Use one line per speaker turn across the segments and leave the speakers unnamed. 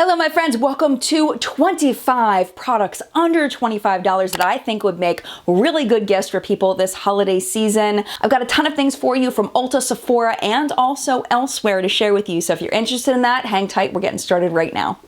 Hello my friends, welcome to 25 products under $25 that I think would make really good gifts for people this holiday season. I've got a ton of things for you from Ulta, Sephora, and also elsewhere to share with you. So if you're interested in that, hang tight, we're getting started right now.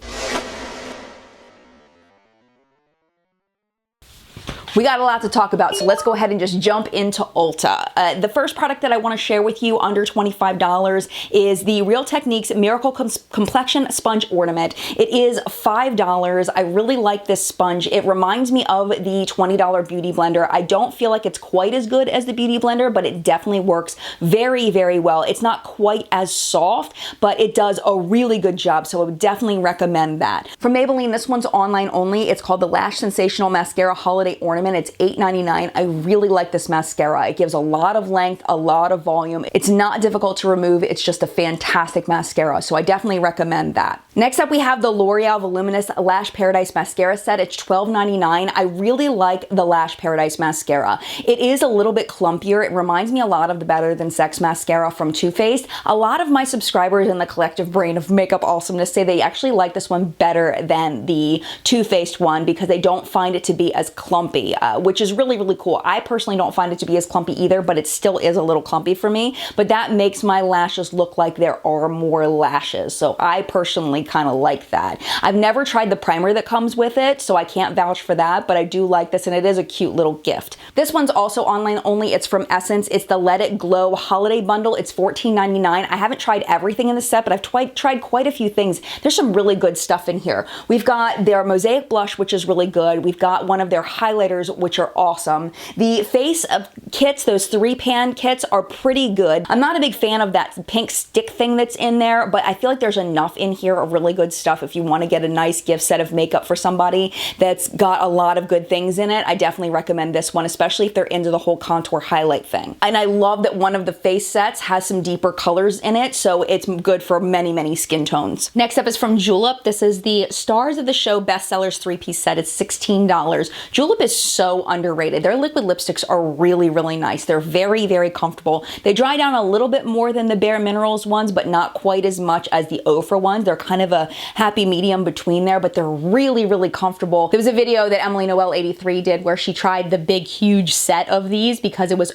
We got a lot to talk about, so let's go ahead and just jump into Ulta. The first product that I want to share with you under $25 is the Real Techniques Miracle Complexion Sponge Ornament. It is $5. I really like this sponge. It reminds me of the $20 Beauty Blender. I don't feel like it's quite as good as the Beauty Blender, but it definitely works very, very well. It's not quite as soft, but it does a really good job, so I would definitely recommend that. From Maybelline, this one's online only. It's called the Lash Sensational Mascara Holiday Ornament. It's $8.99. I really like this mascara. It gives a lot of length, a lot of volume. It's not difficult to remove. It's just a fantastic mascara, so I definitely recommend that. Next up, we have the L'Oreal Voluminous Lash Paradise Mascara Set. It's $12.99. I really like the Lash Paradise Mascara. It is a little bit clumpier. It reminds me a lot of the Better Than Sex Mascara from Too Faced. A lot of my subscribers in the collective brain of makeup awesomeness say they actually like this one better than the Too Faced one because they don't find it to be as clumpy. Which is really, really cool. I personally don't find it to be as clumpy either, but it still is a little clumpy for me. But that makes my lashes look like there are more lashes. So I personally kind of like that. I've never tried the primer that comes with it, so I can't vouch for that, but I do like this and it is a cute little gift. This one's also online only. It's from Essence. It's the Let It Glow Holiday Bundle. It's $14.99. I haven't tried everything in the set, but I've tried quite a few things. There's some really good stuff in here. We've got their Mosaic Blush, which is really good. We've got one of their highlighters, which are awesome. The face kits, those 3-pan kits, are pretty good. I'm not a big fan of that pink stick thing that's in there, but I feel like there's enough in here of really good stuff if you want to get a nice gift set of makeup for somebody that's got a lot of good things in it. I definitely recommend this one, especially if they're into the whole contour highlight thing. And I love that one of the face sets has some deeper colors in it, so it's good for many, many skin tones. Next up is from Julep. This is the Stars of the Show Bestsellers 3-piece set. It's $16. Julep is so underrated. Their liquid lipsticks are really, really nice. They're very, very comfortable. They dry down a little bit more than the Bare Minerals ones, but not quite as much as the Ofra ones. They're kind of a happy medium between there, but they're really, really comfortable. There was a video that Emily Noel 83 did where she tried the big, huge set of these because it was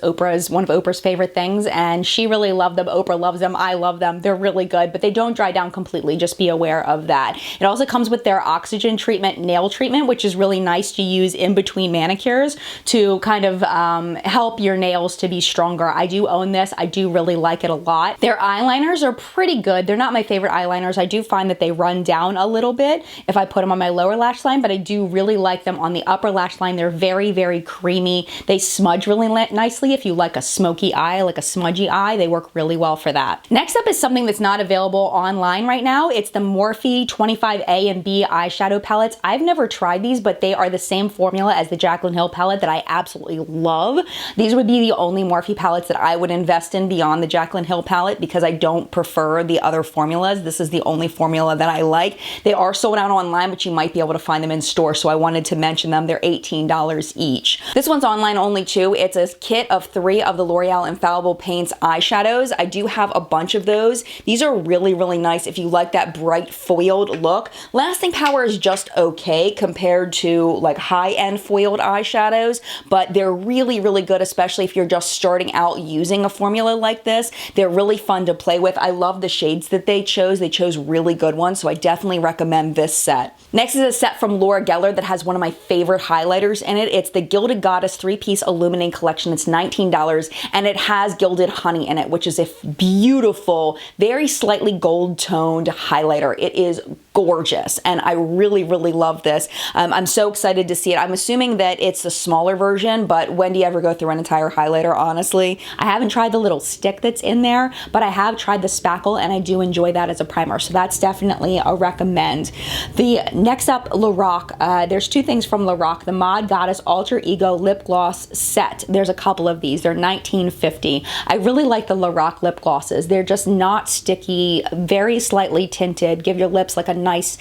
one of Oprah's favorite things, and she really loved them. Oprah loves them. I love them. They're really good, but they don't dry down completely. Just be aware of that. It also comes with their Oxygen Treatment Nail Treatment, which is really nice to use in between manicures to kind of help your nails to be stronger. I do own this. I do really like it a lot. Their eyeliners are pretty good. They're not my favorite eyeliners. I do find that they run down a little bit if I put them on my lower lash line, but I do really like them on the upper lash line. They're very, very creamy. They smudge really nicely. If you like a smoky eye, like a smudgy eye, they work really well for that. Next up is something that's not available online right now. It's the Morphe 25A and B eyeshadow palettes. I've never tried these, but they are the same formula as the Jaclyn Hill palette that I absolutely love. These would be the only Morphe palettes that I would invest in beyond the Jaclyn Hill palette because I don't prefer the other formulas. This is the only formula that I like. They are sold out online, but you might be able to find them in store, so I wanted to mention them. They're $18 each. This one's online only too. It's a kit of 3 of the L'Oreal Infallible Paints eyeshadows. I do have a bunch of those. These are really, really nice if you like that bright foiled look. Lasting power is just okay compared to like high-end foiled eyeshadows, but they're really, really good, especially if you're just starting out using a formula like this. They're really fun to play with. I love the shades that they chose. They chose really good ones, so I definitely recommend this set. Next is a set from Laura Geller that has one of my favorite highlighters in it. It's the Gilded Goddess 3-piece Illuminating Collection. It's $19, and it has Gilded Honey in it, which is a beautiful, very slightly gold-toned highlighter. It is gorgeous, and I really, really love this. I'm so excited to see it. I'm assuming that it's the smaller version, but when do you ever go through an entire highlighter, honestly? I haven't tried the little stick that's in there, but I have tried the spackle, and I do enjoy that as a primer, so that's definitely a recommend. The next up, LORAC. There's 2 things from LORAC. The Mod Goddess Alter Ego Lip Gloss Set. There's a couple of these. They're $19.50. I really like the LORAC lip glosses. They're just not sticky, very slightly tinted, give your lips like a nice,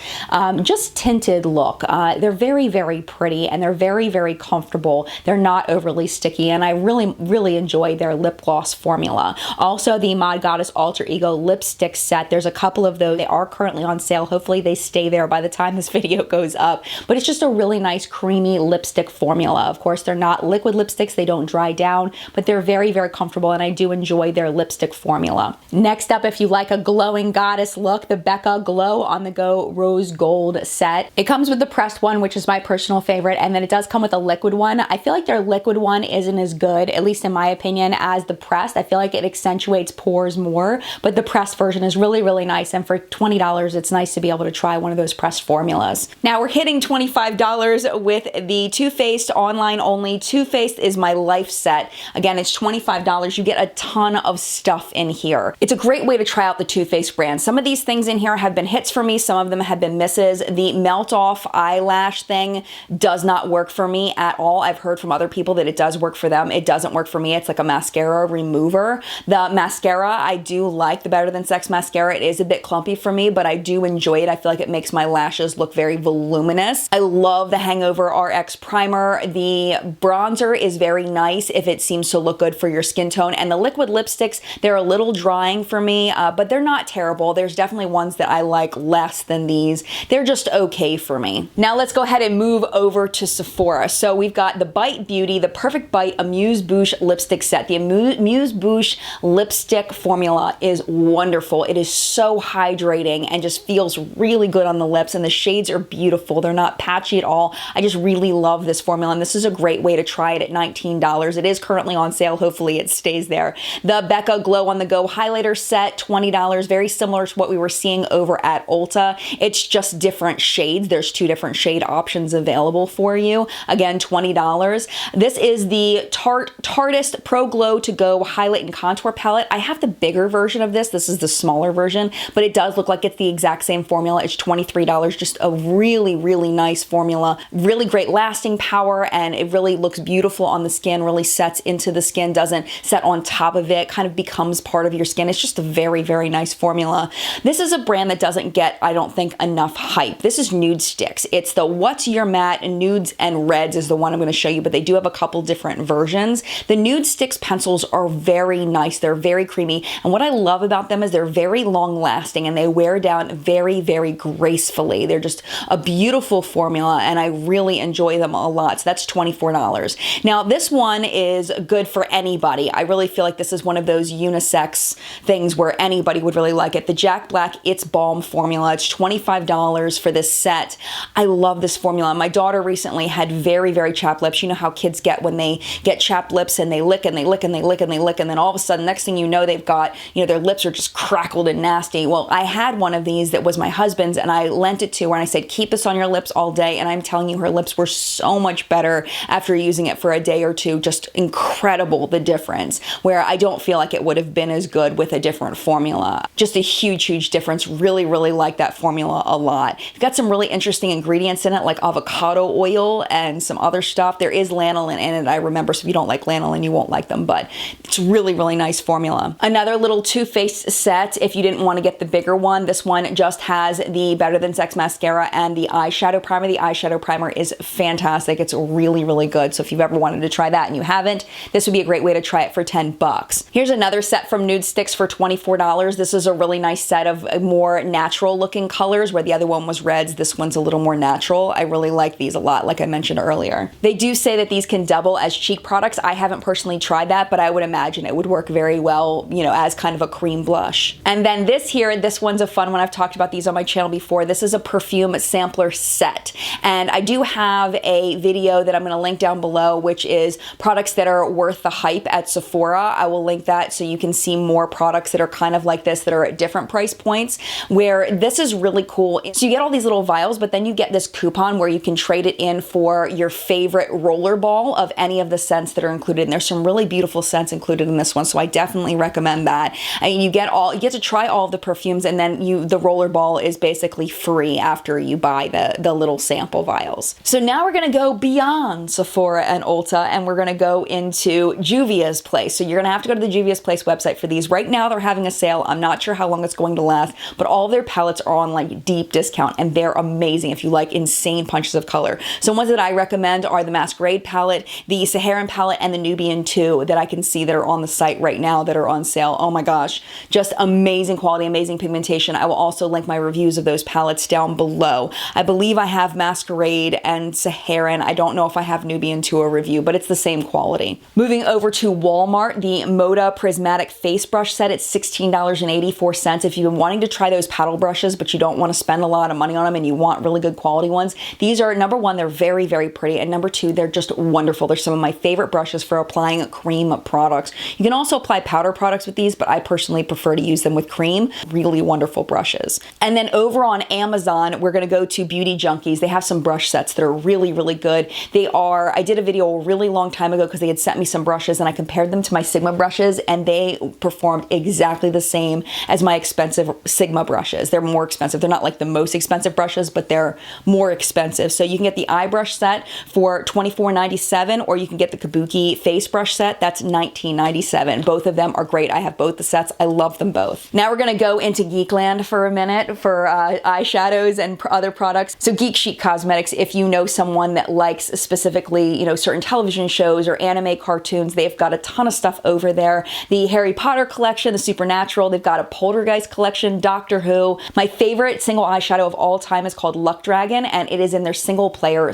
just tinted look. They're very, very pretty, and they're very, very comfortable. They're not overly sticky, and I really enjoy their lip gloss formula. Also, the Mod Goddess Alter Ego lipstick set. There's a couple of those. They are currently on sale. Hopefully they stay there by the time this video goes up. But it's just a really nice creamy lipstick formula. Of course, they're not liquid lipsticks. They don't dry down, but they're very comfortable, and I do enjoy their lipstick formula. Next up, if you like a glowing goddess look, the Becca Glow on the Go Rose Gold set. It comes with the pressed one, which is my personal favorite, and then it does come with a liquid one. I feel like their liquid one isn't as good, at least in my opinion, as the pressed. I feel like it accentuates pores more, but the pressed version is really nice, and for $20, it's nice to be able to try one of those pressed formulas. Now we're hitting $25 with the Too Faced online only. Too Faced is my life set. Again, it's $25. You get a ton of stuff in here. It's a great way to try out the Too Faced brand. Some of these things in here have been hits for me. Some of them have been misses. The melt off eyelash thing does not work for me at all. I've heard from other people that it does work for them. It doesn't work for me. It's like a mascara remover. The mascara, I do like the Better Than Sex mascara. It is a bit clumpy for me, but I do enjoy it. I feel like it makes my lashes look very voluminous. I love the Hangover RX primer. The bronzer is very nice if it seems to look good for your skin tone. And the liquid lipsticks, they're a little drying for me, but they're not terrible. There's definitely ones that I like less than these. They're just okay for me. Now let's go ahead and move over to Sephora. So we've got the Bite Beauty, the Perfect Bite Amuse Bouche lipstick set. The Amuse Bouche lipstick formula is wonderful. It is so hydrating and just feels really good on the lips, and the shades are beautiful. They're not patchy at all. I just really love this formula, and this is a great way to try it at $19. It is currently on sale. Hopefully it stays there. The Becca Glow on the Go highlighter set, $20, very similar to what we were seeing over at Ulta. It's just different shades. There's two different shade options available for you. Again, $20. This is the Tarteist Pro Glow to Go highlight and contour palette. I have the bigger version of this. This is the smaller version, but it does look like it's the exact same formula. It's $23. Just a really nice formula. Really great lasting power, and it really looks beautiful on the skin, really sets into the skin, doesn't set on top of it, kind of becomes part of your skin. It's just a very nice formula. This is a brand that doesn't get, I don't think, enough hype. This is Nude Sticks. It's the What's Your Matte Nudes and Reds is the one I'm going to show you, but they do have a couple different versions. The Nude Sticks pencils are very nice. They're very creamy, and what I love about them is they're very long lasting, and they wear down very gracefully. They're just a beautiful formula, and I really enjoy them a lot. So that's $24. Now this one is good for anybody. I really feel like this is one of those unisex things where anybody would really like it. The Jack Black It's Balm formula. It's $25 for this set. I love this formula. My daughter recently had very chapped lips. You know how kids get when they get chapped lips, and they lick and they lick and they lick and they lick, and then all of a sudden, next thing you know, they've got, you know, their lips are just crackled and nasty. Well, I had one of these that was my husband's, and I lent it to her, and I said, keep this on your lips all day, and I'm telling you, her lips were so much better after using it for a day or two. Just incredible, the difference, where I don't feel like it would have been as good with a different formula. Just a huge difference. Really like that formula a lot. It's got some really interesting ingredients in it, like avocado oil and some other stuff. There is lanolin in it, I remember, so if you don't like lanolin, you won't like them, but it's really nice formula. Another little Too Faced set, if you didn't want to get the bigger one, this one just has the Better Than Sex mascara and the eyeshadow primer. The eyeshadow primer is fantastic. It's really good. So if you've ever wanted to try that and you haven't, this would be a great way to try it for 10 bucks. Here's another set from Nude Sticks for $24. This is a really nice set of more natural looking colors, where the other one was reds. This one's a little more natural. I really like these a lot, like I mentioned earlier. They do say that these can double as cheek products. I haven't personally tried that, but I would imagine it would work very well, you know, as kind of a cream blush. And then this here, this one's a fun one. I've talked about these on my channel before. This is a perfume sampler set, and I do have a video that I'm going to link down below, which is products that are worth the hype at Sephora. I will link that so you can see more products that are kind of like this, that are at different price points, where this is really cool. So you get all these little vials, but then you get this coupon where you can trade it in for your favorite roller ball of any of the scents that are included. And there's some really beautiful scents included in this one, so I definitely recommend that. And you get to try all of the perfumes, and then the roller ball is basically free after you buy the little sample vials. So now we're gonna go beyond Sephora and Ulta, and we're gonna go into Juvia's Place. So you're gonna have to go to the Juvia's Place website for these. Right now they're having a sale. I'm not sure how long it's going to last, but all of their palettes are on like deep discount, and they're amazing if you like insane punches of color. So ones that I recommend are the Masquerade palette, the Saharan palette, and the Nubian 2 that I can see that are on the site right now that are on sale. Oh my gosh, just amazing quality, amazing pigmentation. I will also link my reviews of those palettes down below. I believe I have Masquerade and Saharan. I don't know if I have Nubian 2 a review, but it's the same quality. Moving over to Walmart, the MODA Prismatic Face Brush Set. It's $16.84. If you've been wanting to try those paddle brushes, but you don't want to spend a lot of money on them and you want really good quality ones, these are, number one, they're very, very pretty, and number two, they're just wonderful. They're some of my favorite brushes for applying cream products. You can also apply powder products with these, but I personally prefer to use them with cream. Really wonderful brushes. And then over on Amazon, we're going to go to Beauty Junkies. They have some brush sets that are really, really good. They are, I did a video a really long time ago because they had sent me some brushes and I compared them to my Sigma brushes, and they performed exactly the same as my expensive Sigma brushes. They're more expensive. They're not like the most expensive brushes, but they're more expensive. So you can get the eye brush set for $24.97, or you can get the Kabuki face brush set. That's $19.97. Both of them are great. I have both the sets. I love them both. Now we're gonna go into Geekland for a minute for eyeshadows and other products. So Geek Chic Cosmetics, if you know someone that likes specifically, you know, certain television shows or anime cartoons, they've got a ton of stuff over there. The Harry Potter collection, the Supernatural, they've got a Poltergeist collection, Doctor Who. My favorite single eyeshadow of all time is called Luck Dragon, and it is in their single player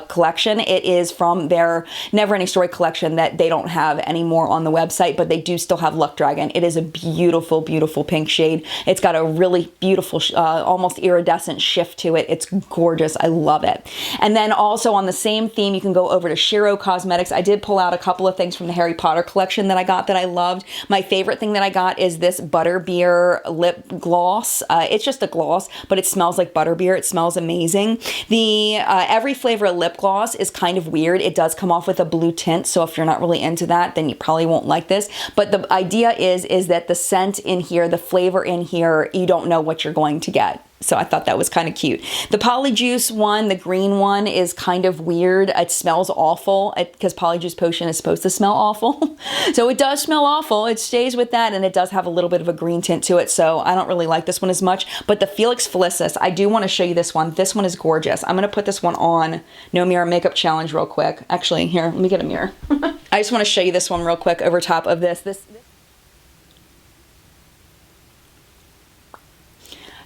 collection. It is from their Never Ending Story collection that they don't have anymore on the website, but they do still have Luck Dragon. It is a beautiful, beautiful pink shade. It's got a really beautiful, almost iridescent shift to it. It's gorgeous. I love it. And then also on the same theme, you can go over to Shiro Cosmetics. I did pull out a couple of things from the Harry Potter collection that I got that I loved. My favorite thing that I got is this Butterbeer lip gloss. It's just a gloss, but it smells like butterbeer. It smells amazing. The every flavor lip gloss is kind of weird. It does come off with a blue tint, so if you're not really into that, then you probably won't like this. But the idea is that the scent in here, the flavor in here, you don't know what you're going to get. So I thought that was kind of cute. The Polyjuice one, the green one, is kind of weird. It smells awful because Polyjuice Potion is supposed to smell awful. So it does smell awful. It stays with that, and it does have a little bit of a green tint to it. So I don't really like this one as much. But the Felix Felicis, I do want to show you this one. This one is gorgeous. I'm going to put this one on No Mirror Makeup Challenge real quick. Actually, here, let me get a mirror. I just want to show you this one real quick over top of this.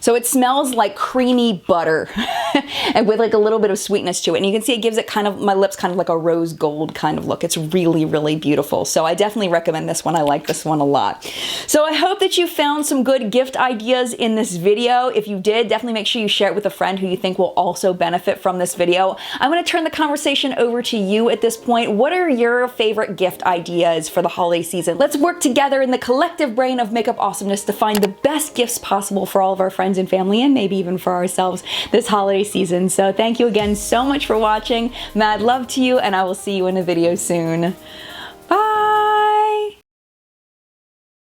So it smells like creamy butter and with like a little bit of sweetness to it. And you can see it gives it kind of, my lips kind of like a rose gold kind of look. It's really, really beautiful. So I definitely recommend this one. I like this one a lot. So I hope that you found some good gift ideas in this video. If you did, definitely make sure you share it with a friend who you think will also benefit from this video. I'm going to turn the conversation over to you at this point. What are your favorite gift ideas for the holiday season? Let's work together in the collective brain of makeup awesomeness to find the best gifts possible for all of our friends and family, and maybe even for ourselves this holiday season. So thank you again so much for watching. Mad love to you, and I will see you in a video soon.